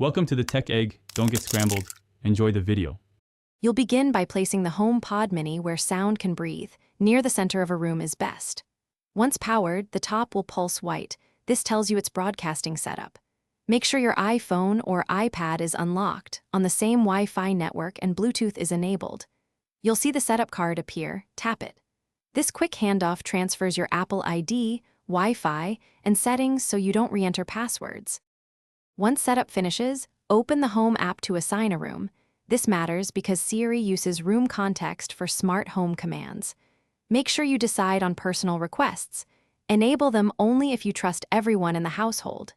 Welcome to the Tech Egg. Don't get scrambled. Enjoy the video. You'll begin by placing the Homepod Mini where sound can breathe. Near the center of a room is best. Once powered, the top will pulse white. This tells you it's broadcasting setup. Make sure your iPhone or iPad is unlocked, on the same Wi-Fi network, and Bluetooth is enabled. You'll see the setup card appear. Tap it. This quick handoff transfers your Apple ID, Wi-Fi, and settings so you don't re-enter passwords. Once setup finishes, open the Home app to assign a room. This matters because Siri uses room context for smart home commands. Make sure you decide on personal requests. Enable them only if you trust everyone in the household.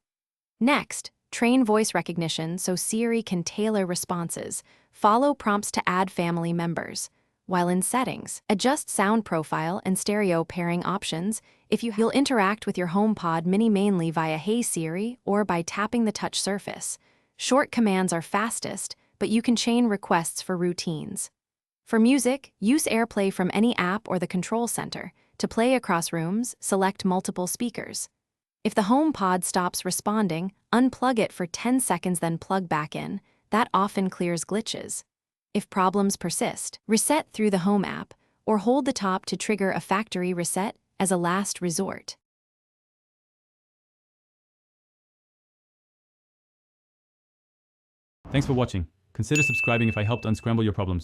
Next, train voice recognition so Siri can tailor responses. Follow prompts to add family members. While in settings, adjust sound profile and stereo pairing options. You'll interact with your HomePod Mini mainly via Hey Siri or by tapping the touch surface. Short commands are fastest, but you can chain requests for routines. For music, use AirPlay from any app or the control center. To play across rooms, select multiple speakers. If the HomePod stops responding, unplug it for 10 seconds then plug back in. That often clears glitches. If problems persist, reset through the Home app or hold the top to trigger a factory reset as a last resort. Thanks for watching. Consider subscribing if I helped unscramble your problems.